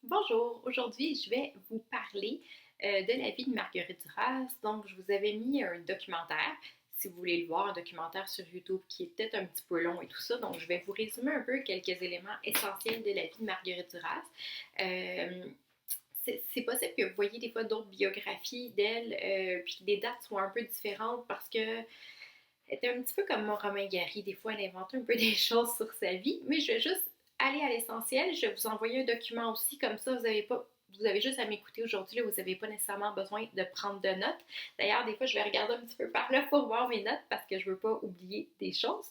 Bonjour, aujourd'hui je vais vous parler de la vie de Marguerite Duras. Donc je vous avais mis un documentaire, si vous voulez le voir, un documentaire sur YouTube qui est peut-être un petit peu long et tout ça. Donc je vais vous résumer un peu quelques éléments essentiels de la vie de Marguerite Duras. Euh, c'est possible que vous voyez des fois d'autres biographies d'elle, puis que des dates soient un peu différentes parce que elle était un petit peu comme mon Romain Gary. Des fois, elle invente un peu des choses sur sa vie, mais je vais juste aller à l'essentiel. Je vais vous envoyer un document aussi, comme ça, vous avez juste à m'écouter aujourd'hui, là, vous n'avez pas nécessairement besoin de prendre de notes. D'ailleurs, des fois, je vais regarder un petit peu par là pour voir mes notes parce que je ne veux pas oublier des choses.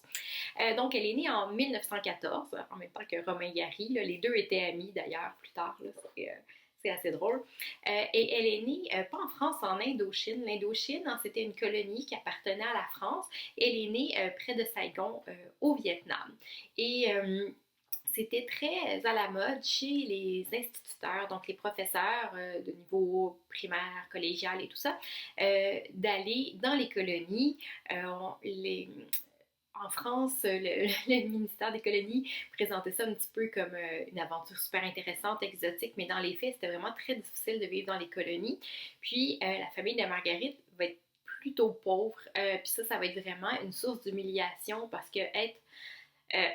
Donc, elle est née en 1914, en même temps que Romain Gary. Là, les deux étaient amis d'ailleurs plus tard. C'est assez drôle. Et elle est née, pas en France, en Indochine. L'Indochine, hein, c'était une colonie qui appartenait à la France. Elle est née près de Saigon, au Vietnam. Et c'était très à la mode chez les instituteurs, donc les professeurs de niveau primaire, collégial et tout ça, d'aller dans les colonies. En France, le ministère des colonies présentait ça un petit peu comme une aventure super intéressante, exotique, mais dans les faits, c'était vraiment très difficile de vivre dans les colonies. Puis la famille de Marguerite va être plutôt pauvre, puis ça va être vraiment une source d'humiliation parce que être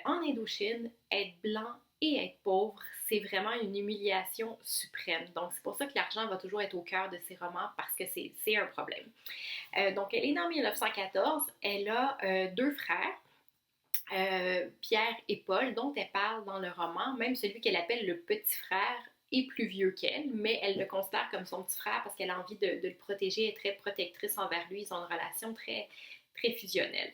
en Indochine, être blanc et être pauvre, c'est vraiment une humiliation suprême. Donc, c'est pour ça que l'argent va toujours être au cœur de ses romans parce que c'est un problème. Donc, elle est née en 1914. Elle a deux frères. Pierre et Paul, dont elle parle dans le roman, même celui qu'elle appelle le petit frère est plus vieux qu'elle, mais elle le considère comme son petit frère parce qu'elle a envie de le protéger, elle est très protectrice envers lui, ils ont une relation très fusionnelle.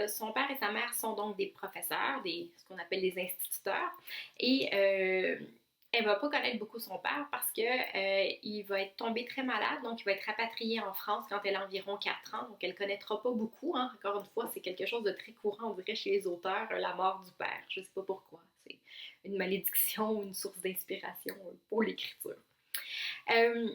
Son père et sa mère sont donc des professeurs, ce qu'on appelle des instituteurs, et elle va pas connaître beaucoup son père parce que il va être tombé très malade, donc il va être rapatrié en France quand elle a environ 4 ans, donc elle connaîtra pas beaucoup, hein. Encore une fois, c'est quelque chose de très courant, on dirait, chez les auteurs, la mort du père. Je sais pas pourquoi, c'est une malédiction ou une source d'inspiration pour l'écriture. Euh,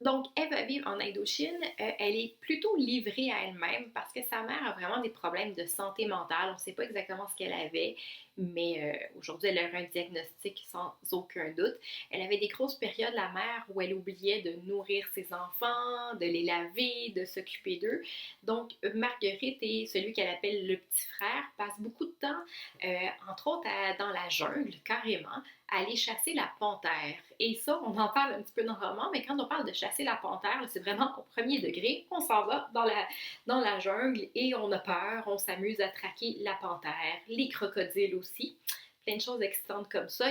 donc, elle va vivre en Indochine. Elle est plutôt livrée à elle-même parce que sa mère a vraiment des problèmes de santé mentale. On ne sait pas exactement ce qu'elle avait, mais aujourd'hui, elle a un diagnostic sans aucun doute. Elle avait des grosses périodes, la mère, où elle oubliait de nourrir ses enfants, de les laver, de s'occuper d'eux. Donc, Marguerite et celui qu'elle appelle le petit frère passent beaucoup de temps, entre autres dans la jungle, carrément, à aller chasser la panthère. Et ça, on en parle un petit peu dans le roman, mais quand on parle de chasser la panthère, c'est vraiment au premier degré. On s'en va dans la jungle et on a peur, on s'amuse à traquer la panthère, les crocodiles aussi. Plein de choses excitantes comme ça.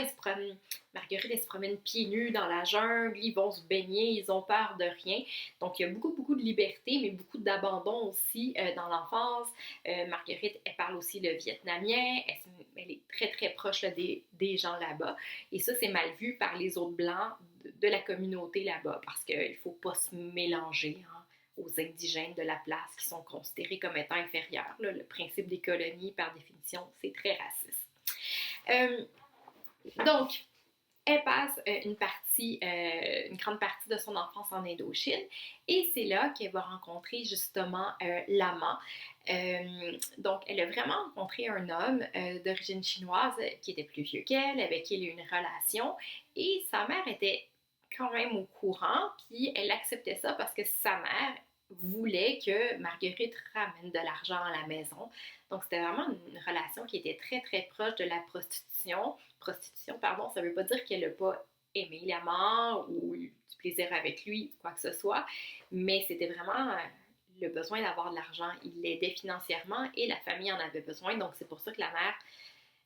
Marguerite, elle se promène pieds nus dans la jungle, ils vont se baigner, ils ont peur de rien. Donc, il y a beaucoup de liberté, mais beaucoup d'abandon aussi dans l'enfance. Marguerite, elle parle aussi le vietnamien, elle est très proche là, des gens là-bas. Et ça, c'est mal vu par les autres blancs de la communauté là-bas parce qu'il ne faut pas se mélanger, hein, aux indigènes de la place qui sont considérés comme étant inférieurs. Là. Le principe des colonies, par définition, c'est très raciste. Euh, donc, elle passe une grande partie de son enfance en Indochine et c'est là qu'elle va rencontrer justement l'amant. Donc, elle a vraiment rencontré un homme d'origine chinoise qui était plus vieux qu'elle, avec qui elle a eu une relation et sa mère était quand même au courant, puis elle acceptait ça parce que sa mère voulait que Marguerite ramène de l'argent à la maison. Donc, c'était vraiment une relation qui était très proche de la prostitution, pardon, ça veut pas dire qu'elle n'a pas aimé l'amant ou eu du plaisir avec lui, quoi que ce soit, mais c'était vraiment le besoin d'avoir de l'argent. Il l'aidait financièrement et la famille en avait besoin, donc c'est pour ça que la mère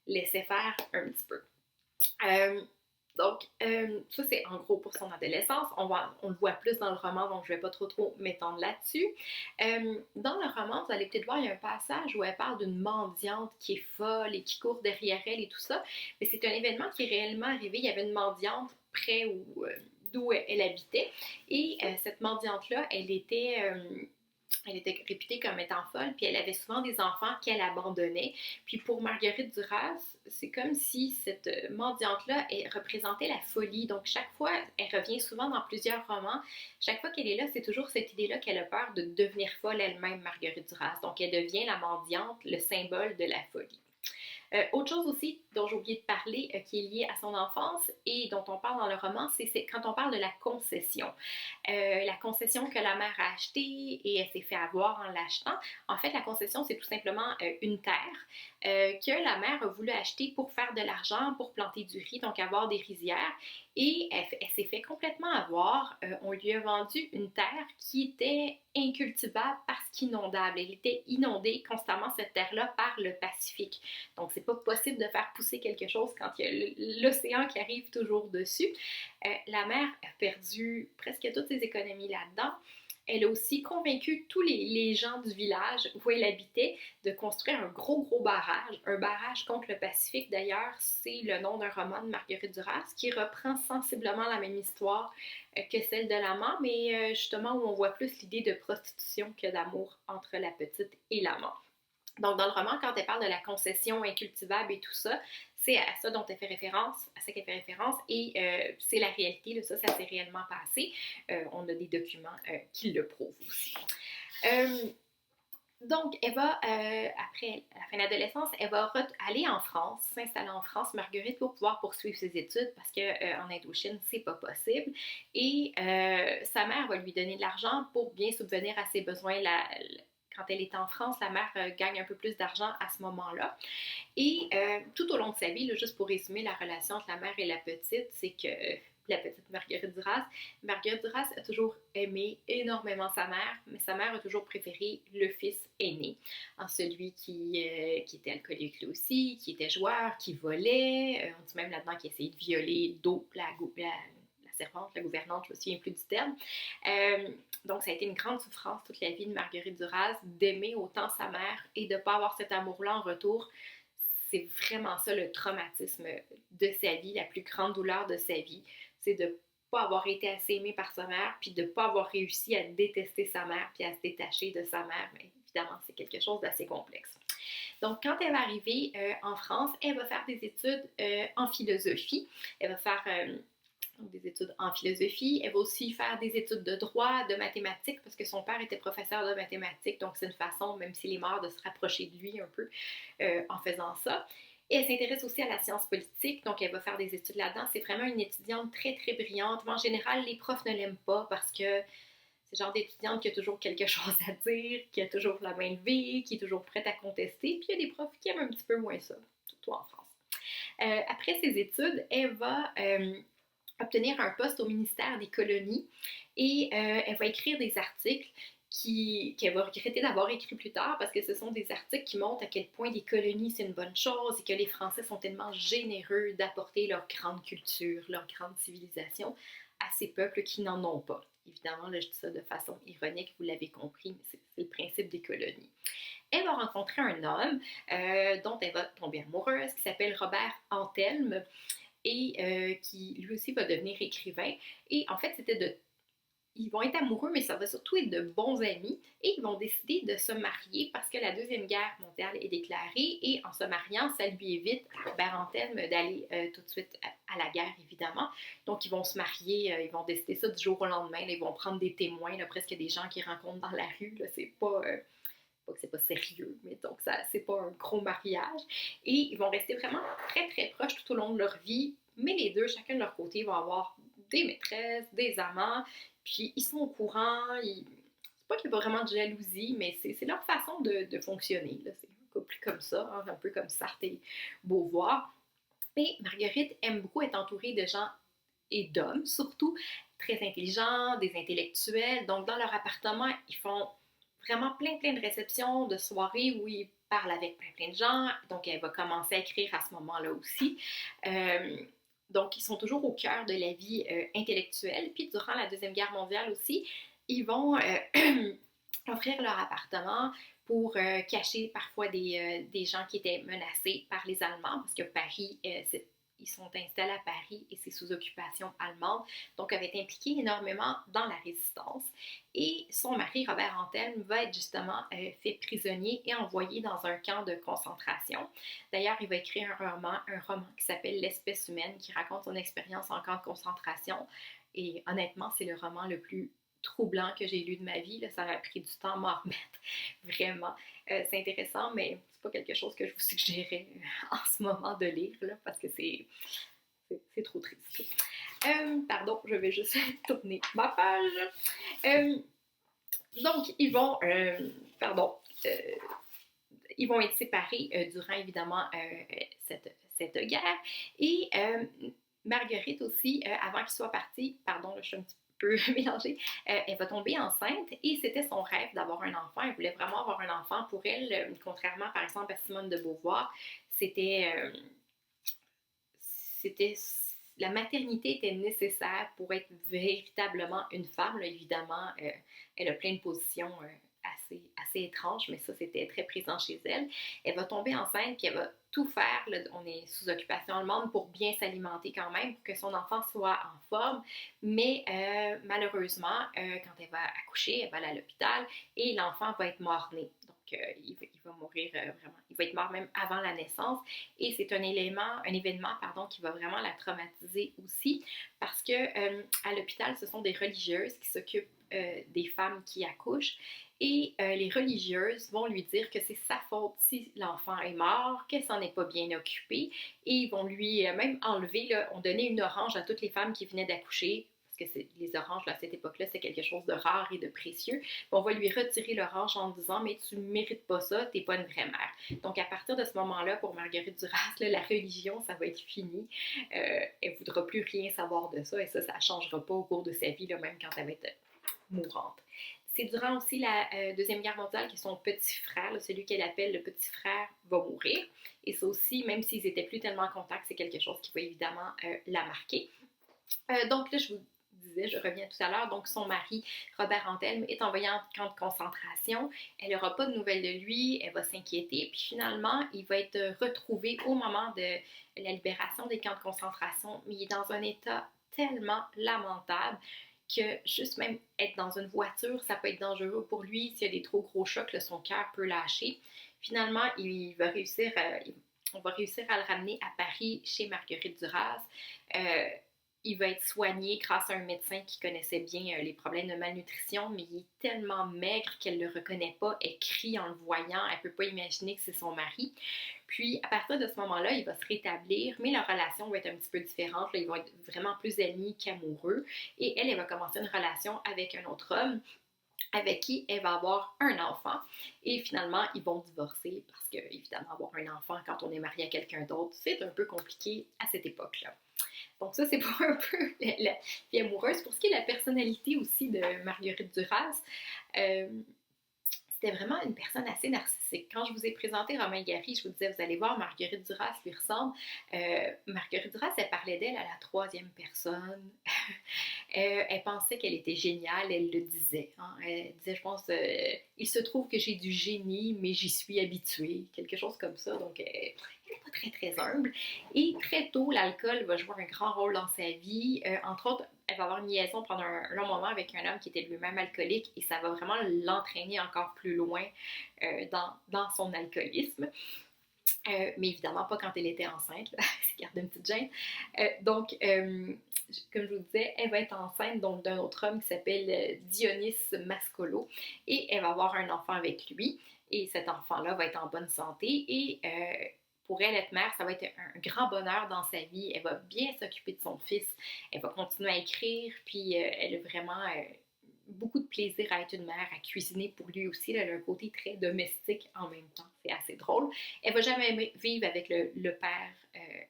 laissait faire un petit peu. Euh, ça, c'est en gros pour son adolescence. On le voit plus dans le roman, donc je ne vais pas trop m'étendre là-dessus. Dans le roman, vous allez peut-être voir, il y a un passage où elle parle d'une mendiante qui est folle et qui court derrière elle et tout ça. Mais c'est un événement qui est réellement arrivé. Il y avait une mendiante près d'où elle habitait. Et cette mendiante-là, elle était réputée comme étant folle, puis elle avait souvent des enfants qu'elle abandonnait. Puis pour Marguerite Duras, c'est comme si cette mendiante-là représentait la folie. Donc chaque fois, elle revient souvent dans plusieurs romans. Chaque fois qu'elle est là, c'est toujours cette idée-là qu'elle a peur de devenir folle elle-même, Marguerite Duras. Donc elle devient la mendiante, le symbole de la folie. Autre chose aussi dont j'ai oublié de parler, qui est liée à son enfance et dont on parle dans le roman, c'est quand on parle de la concession. La concession que la mère a achetée et elle s'est fait avoir en l'achetant. En fait, la concession, c'est tout simplement une terre que la mère a voulu acheter pour faire de l'argent, pour planter du riz, donc avoir des rizières. Et elle s'est fait complètement avoir. On lui a vendu une terre qui était incultivable parce qu'inondable. Elle était inondée constamment, cette terre-là, par le Pacifique. Donc, c'est pas possible de faire pousser quelque chose quand il y a l'océan qui arrive toujours dessus. La mère a perdu presque toutes ses économies là-dedans. Elle a aussi convaincu tous les gens du village où elle habitait de construire un gros barrage, un barrage contre le Pacifique. D'ailleurs, c'est le nom d'un roman de Marguerite Duras qui reprend sensiblement la même histoire que celle de l'amant, mais justement où on voit plus l'idée de prostitution que d'amour entre la petite et l'amant. Donc, dans le roman, quand elle parle de la concession incultivable et tout ça, c'est à ça dont elle fait référence, à ça qu'elle fait référence, et c'est la réalité, là, ça s'est réellement passé. On a des documents qui le prouvent aussi. Donc, elle va, après la fin de l'adolescence, elle va aller en France, s'installer en France, Marguerite, pour pouvoir poursuivre ses études, parce qu'en Indochine, c'est pas possible. Et sa mère va lui donner de l'argent pour bien subvenir à ses besoins. Quand elle est en France, la mère gagne un peu plus d'argent à ce moment-là. Et tout au long de sa vie, là, juste pour résumer la relation entre la mère et la petite, c'est que la petite Marguerite Duras a toujours aimé énormément sa mère, mais sa mère a toujours préféré le fils aîné, en celui qui était alcoolique lui aussi, qui était joueur, qui volait, on dit même là-dedans qu'il essayait de violer la servante, la gouvernante, je me souviens plus du terme. Donc, ça a été une grande souffrance toute la vie de Marguerite Duras d'aimer autant sa mère et de ne pas avoir cet amour-là en retour. C'est vraiment ça le traumatisme de sa vie, la plus grande douleur de sa vie, c'est de ne pas avoir été assez aimée par sa mère, puis de ne pas avoir réussi à détester sa mère, puis à se détacher de sa mère. Mais évidemment, c'est quelque chose d'assez complexe. Donc, quand elle va arriver en France, elle va faire des études en philosophie. Elle va faire des études en philosophie. Elle va aussi faire des études de droit, de mathématiques, parce que son père était professeur de mathématiques, donc c'est une façon, même s'il est mort, de se rapprocher de lui un peu en faisant ça. Et elle s'intéresse aussi à la science politique, donc elle va faire des études là-dedans. C'est vraiment une étudiante très brillante. Mais en général, les profs ne l'aiment pas parce que c'est le genre d'étudiante qui a toujours quelque chose à dire, qui a toujours la main levée, qui est toujours prête à contester. Puis il y a des profs qui aiment un petit peu moins ça, surtout en France. Après ses études, elle va obtenir un poste au ministère des colonies et elle va écrire des articles qu'elle va regretter d'avoir écrit plus tard parce que ce sont des articles qui montrent à quel point les colonies c'est une bonne chose et que les Français sont tellement généreux d'apporter leur grande culture, leur grande civilisation à ces peuples qui n'en ont pas. Évidemment, là, je dis ça de façon ironique, vous l'avez compris, mais c'est le principe des colonies. Elle va rencontrer un homme dont elle va tomber amoureuse qui s'appelle Robert Antelme et qui lui aussi va devenir écrivain. Et en fait, ils vont être amoureux, mais ça va surtout être de bons amis et ils vont décider de se marier parce que la Deuxième Guerre mondiale est déclarée et en se mariant, ça lui évite à Robert Antelme d'aller tout de suite à la guerre, évidemment. Donc, ils vont se marier, ils vont décider ça du jour au lendemain. Là, ils vont prendre des témoins, là, presque des gens qu'ils rencontrent dans la rue. Là, c'est pas que c'est pas sérieux, mais donc ça, c'est pas un gros mariage. Et ils vont rester vraiment très proches tout au long de leur vie, mais les deux, chacun de leur côté, vont avoir des maîtresses, des amants, puis ils sont au courant, c'est pas qu'il y a pas vraiment de jalousie, mais c'est leur façon de fonctionner, là. C'est un couple comme ça, hein, un peu comme Sartre et Beauvoir. Et Marguerite aime beaucoup être entourée de gens et d'hommes, surtout très intelligents, des intellectuels. Donc, dans leur appartement, ils font vraiment plein de réceptions, de soirées où ils parlent avec plein de gens. Donc, elle va commencer à écrire à ce moment-là aussi. Euh, donc, ils sont toujours au cœur de la vie intellectuelle. Puis, durant la Deuxième Guerre mondiale aussi, ils vont offrir leur appartement pour cacher parfois des gens qui étaient menacés par les Allemands, parce que Paris, ils sont installés à Paris et c'est sous occupation allemande, donc avait été impliqué énormément dans la résistance. Et son mari, Robert Antelme, va être justement fait prisonnier et envoyé dans un camp de concentration. D'ailleurs, il va écrire un roman qui s'appelle L'espèce humaine, qui raconte son expérience en camp de concentration. Et honnêtement, c'est le roman le plus troublants que j'ai lus de ma vie. Là, ça m'a pris du temps à m'en remettre, vraiment. C'est intéressant, mais c'est pas quelque chose que je vous suggérais en ce moment de lire, là, parce que c'est trop triste. Pardon, je vais juste tourner ma page. Donc, ils vont être séparés durant évidemment cette guerre. Et Marguerite aussi, avant qu'il soit parti, pardon, là, je suis un petit peu mélangée, elle va tomber enceinte et c'était son rêve d'avoir un enfant. Elle voulait vraiment avoir un enfant. Pour elle, contrairement par exemple à Simone de Beauvoir, c'était la maternité était nécessaire pour être véritablement une femme. Là, évidemment, elle a plein de positions assez étranges, mais ça, c'était très présent chez elle. Elle va tomber enceinte, puis elle va tout faire. Là, on est sous occupation allemande pour bien s'alimenter quand même, pour que son enfant soit en forme. Mais malheureusement, quand elle va accoucher, elle va aller à l'hôpital et l'enfant va être mort-né. Donc, il va mourir vraiment. Il va être mort même avant la naissance. Et c'est un événement qui va vraiment la traumatiser aussi parce que à l'hôpital, ce sont des religieuses qui s'occupent des femmes qui accouchent et les religieuses vont lui dire que c'est sa faute si l'enfant est mort, qu'elle s'en est pas bien occupée et ils vont lui même enlever, là, on donnait une orange à toutes les femmes qui venaient d'accoucher parce que les oranges là, à cette époque-là, c'est quelque chose de rare et de précieux. Puis on va lui retirer l'orange en disant mais tu ne mérites pas ça, t'es pas une vraie mère. Donc à partir de ce moment-là, pour Marguerite Duras, là, la religion, ça va être fini. Elle voudra plus rien savoir de ça et ça ne changera pas au cours de sa vie, là, même quand elle va être mourante. C'est durant aussi la Deuxième Guerre mondiale que son petit frère, là, celui qu'elle appelle le petit frère, va mourir. Et ça aussi, même s'ils n'étaient plus tellement en contact, c'est quelque chose qui va évidemment la marquer. Donc là, je vous disais, je reviens tout à l'heure, donc son mari, Robert Antelme, est envoyé en camp de concentration. Elle n'aura pas de nouvelles de lui, elle va s'inquiéter, puis finalement, il va être retrouvé au moment de la libération des camps de concentration, mais il est dans un état tellement lamentable que juste même être dans une voiture, ça peut être dangereux pour lui. S'il y a des trop gros chocs, là, son cœur peut lâcher. Finalement, on va réussir à le ramener à Paris chez Marguerite Duras. Il va être soigné grâce à un médecin qui connaissait bien les problèmes de malnutrition, mais il est tellement maigre qu'elle ne le reconnaît pas. Elle crie en le voyant, elle ne peut pas imaginer que c'est son mari. Puis, à partir de ce moment-là, il va se rétablir, mais leur relation va être un petit peu différente. Là, ils vont être vraiment plus amis qu'amoureux. Et elle va commencer une relation avec un autre homme avec qui elle va avoir un enfant. Et finalement, ils vont divorcer parce que, évidemment, avoir un enfant quand on est marié à quelqu'un d'autre, c'est un peu compliqué à cette époque-là. Donc ça, c'est pour un peu la vie amoureuse. Pour ce qui est de la personnalité aussi de Marguerite Duras, c'était vraiment une personne assez narcissique. Quand je vous ai présenté Romain Gary, je vous disais, vous allez voir, Marguerite Duras lui ressemble. Marguerite Duras, elle parlait d'elle à la troisième personne. Elle pensait qu'elle était géniale, elle le disait. Hein. Elle disait, je pense, il se trouve que j'ai du génie, mais j'y suis habituée. Quelque chose comme ça. Donc, elle n'est pas très, très humble. Et très tôt, l'alcool va jouer un grand rôle dans sa vie. Entre autres, elle va avoir une liaison pendant un long moment avec un homme qui était lui-même alcoolique et ça va vraiment l'entraîner encore plus loin dans son alcoolisme. Mais évidemment pas quand elle était enceinte, c'est garder une petite gêne. Comme je vous disais, elle va être enceinte donc, d'un autre homme qui s'appelle Dionys Mascolo et elle va avoir un enfant avec lui. Et cet enfant-là va être en bonne santé et pour elle, être mère, ça va être un grand bonheur dans sa vie. Elle va bien s'occuper de son fils. Elle va continuer à écrire, puis elle a vraiment beaucoup de plaisir à être une mère, à cuisiner pour lui aussi. Elle a un côté très domestique en même temps. C'est assez drôle. Elle va jamais vivre avec le père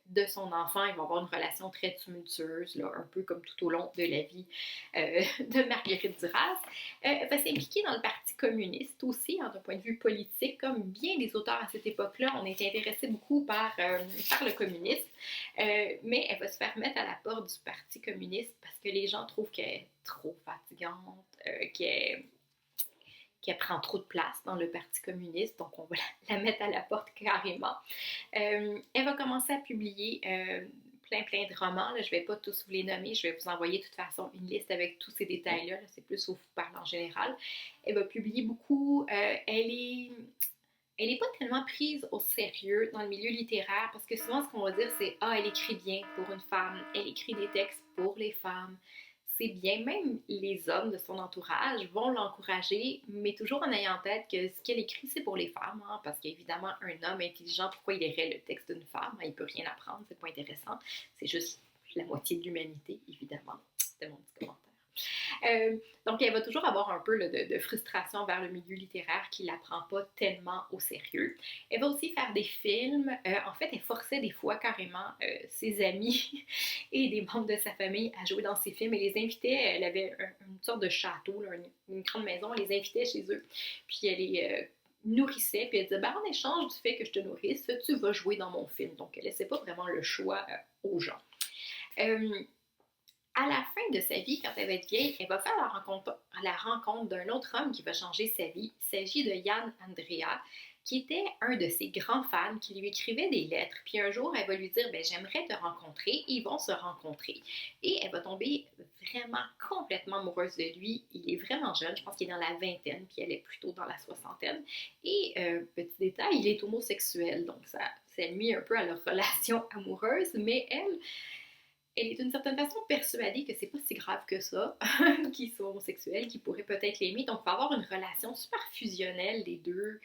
de son enfant. Ils vont avoir une relation très tumultueuse, là, un peu comme tout au long de la vie de Marguerite Duras. Elle va s'impliquer dans le Parti communiste aussi, hein, d'un point de vue politique. Comme bien des auteurs à cette époque-là, on était intéressé beaucoup par le communisme. Mais elle va se faire mettre à la porte du Parti communiste parce que les gens trouvent qu'elle est trop fatigante, qu'elle prend trop de place dans le Parti communiste, donc on va la mettre à la porte carrément. Elle va commencer à publier plein de romans, là, je ne vais pas tous vous les nommer, je vais vous envoyer de toute façon une liste avec tous ces détails-là, là, c'est plus au vous parle en général. Elle va publier beaucoup, elle n'est pas tellement prise au sérieux dans le milieu littéraire parce que souvent ce qu'on va dire c'est « Ah, elle écrit bien pour une femme, elle écrit des textes pour les femmes ». c'est bien. Même les hommes de son entourage vont l'encourager, mais toujours en ayant en tête que ce qu'elle écrit, c'est pour les femmes, hein, parce qu'évidemment, un homme intelligent, pourquoi il lirait le texte d'une femme? Hein, il peut rien apprendre, c'est pas intéressant. C'est juste la moitié de l'humanité, évidemment. C'était mon petit commentaire. Euh, donc, elle va toujours avoir un peu là, de frustration vers le milieu littéraire qui ne la prend pas tellement au sérieux. Elle va aussi faire des films. En fait, elle forçait des fois carrément ses amis et des membres de sa famille à jouer dans ses films. Elle les invitait, elle avait une sorte de château, là, une grande maison, elle les invitait chez eux. Puis elle les nourrissait, puis elle disait, ben, en échange du fait que je te nourrisse, tu vas jouer dans mon film. Donc, elle laissait pas vraiment le choix aux gens. Euh, à la fin de sa vie, quand elle va être vieille, elle va faire la rencontre d'un autre homme qui va changer sa vie. Il s'agit de Jan Andrea, qui était un de ses grands fans, qui lui écrivait des lettres. Puis un jour, elle va lui dire, ben, j'aimerais te rencontrer, et ils vont se rencontrer. Et elle va tomber vraiment complètement amoureuse de lui. Il est vraiment jeune, je pense qu'il est dans la vingtaine, puis elle est plutôt dans la soixantaine. Et petit détail, il est homosexuel, donc ça nuit un peu à leur relation amoureuse, mais elle est d'une certaine façon persuadée que c'est pas si grave que ça, qu'ils soient homosexuels, qu'ils pourraient peut-être l'aimer. Donc, il va avoir une relation super fusionnelle des deux,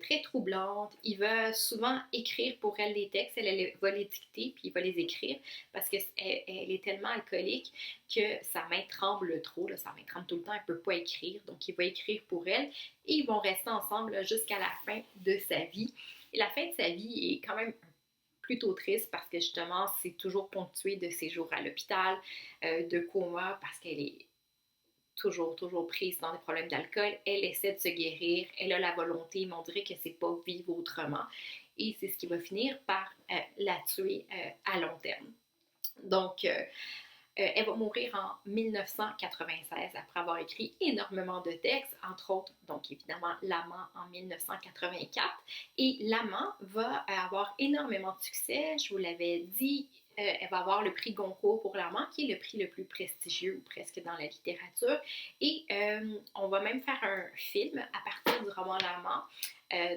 très troublante. Il va souvent écrire pour elle des textes, elle va les dicter, puis il va les écrire, parce qu'elle elle est tellement alcoolique que sa main tremble trop, là, sa main tremble tout le temps, elle peut pas écrire. Donc, il va écrire pour elle, et ils vont rester ensemble là, jusqu'à la fin de sa vie. Et la fin de sa vie est quand même plutôt triste parce que justement, c'est toujours ponctué de séjours à l'hôpital, de coma, parce qu'elle est toujours prise dans des problèmes d'alcool. Elle essaie de se guérir, elle a la volonté, mais on dirait que c'est pas vivre autrement. Et c'est ce qui va finir par la tuer à long terme. Donc, elle va mourir en 1996 après avoir écrit énormément de textes, entre autres, donc évidemment, L'Amant en 1984. Et L'Amant va avoir énormément de succès, je vous l'avais dit. Elle va avoir le prix Goncourt pour L'Amant, qui est le prix le plus prestigieux ou presque dans la littérature. Et on va même faire un film à partir du roman L'Amant.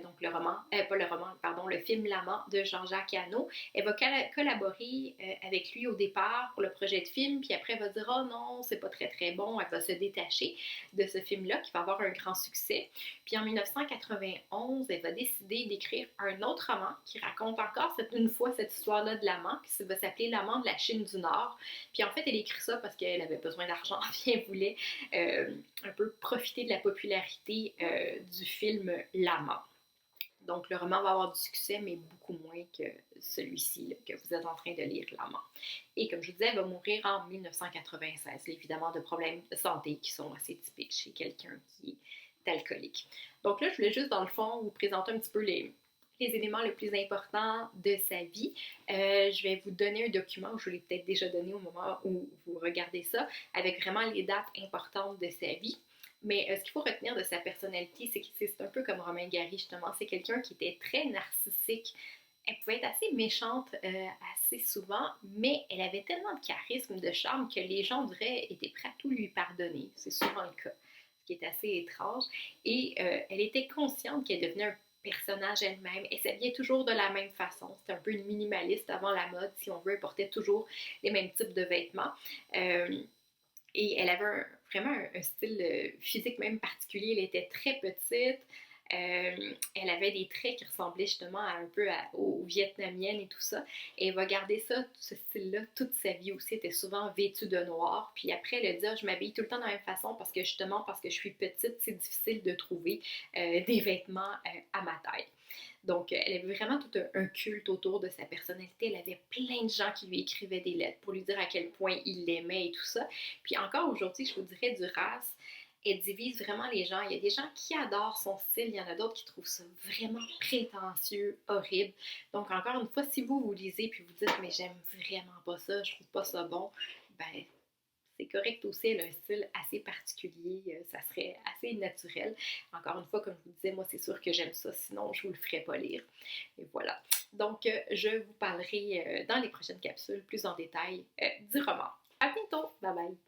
Donc pas le roman, pardon, le film L'Amant de Jean-Jacques Hano. Elle va collaborer avec lui au départ pour le projet de film, puis après elle va dire oh non, c'est pas très bon, elle va se détacher de ce film-là qui va avoir un grand succès. Puis en 1991, elle va décider d'écrire un autre roman qui raconte encore une fois cette histoire-là de l'amant, qui va s'appeler L'Amant de la Chine du Nord. Puis en fait, elle écrit ça parce qu'elle avait besoin d'argent, puis elle voulait un peu profiter de la popularité du film L'Amant. Donc, le roman va avoir du succès, mais beaucoup moins que celui-ci là, que vous êtes en train de lire, L'Amant. Et comme je vous disais, elle va mourir en 1996, évidemment de problèmes de santé qui sont assez typiques chez quelqu'un qui est alcoolique. Donc là, je voulais juste, dans le fond, vous présenter un petit peu les éléments les plus importants de sa vie. Je vais vous donner un document, je vous l'ai peut-être déjà donné au moment où vous regardez ça, avec vraiment les dates importantes de sa vie. Mais ce qu'il faut retenir de sa personnalité, c'est que c'est un peu comme Romain Gary, justement. C'est quelqu'un qui était très narcissique. Elle pouvait être assez méchante assez souvent, mais elle avait tellement de charisme, de charme, que les gens, on dirait, étaient prêts à tout lui pardonner. C'est souvent le cas, ce qui est assez étrange. Et elle était consciente qu'elle devenait un personnage elle-même. Elle s'habillait toujours de la même façon. C'était un peu une minimaliste avant la mode, si on veut. Elle portait toujours les mêmes types de vêtements. Et elle avait vraiment un style physique même particulier. Elle était très petite. Elle avait des traits qui ressemblaient justement un peu aux vietnamiennes et tout ça. Et elle va garder ça, ce style-là, toute sa vie aussi. Elle était souvent vêtue de noir. Puis après, elle a dit je m'habille tout le temps de la même façon parce que justement, parce que je suis petite, c'est difficile de trouver des vêtements à ma taille. Donc, elle avait vraiment tout un culte autour de sa personnalité. Elle avait plein de gens qui lui écrivaient des lettres pour lui dire à quel point il l'aimait et tout ça. Puis encore aujourd'hui, je vous dirais, Duras, elle divise vraiment les gens. Il y a des gens qui adorent son style, il y en a d'autres qui trouvent ça vraiment prétentieux, horrible. Donc, encore une fois, si vous lisez puis vous dites, mais j'aime vraiment pas ça, je trouve pas ça bon, ben, c'est correct aussi, elle a un style assez particulier, ça serait assez naturel. Encore une fois, comme je vous disais, moi c'est sûr que j'aime ça, sinon je vous le ferais pas lire. Et voilà. Donc, je vous parlerai dans les prochaines capsules plus en détail du roman. À bientôt! Bye bye!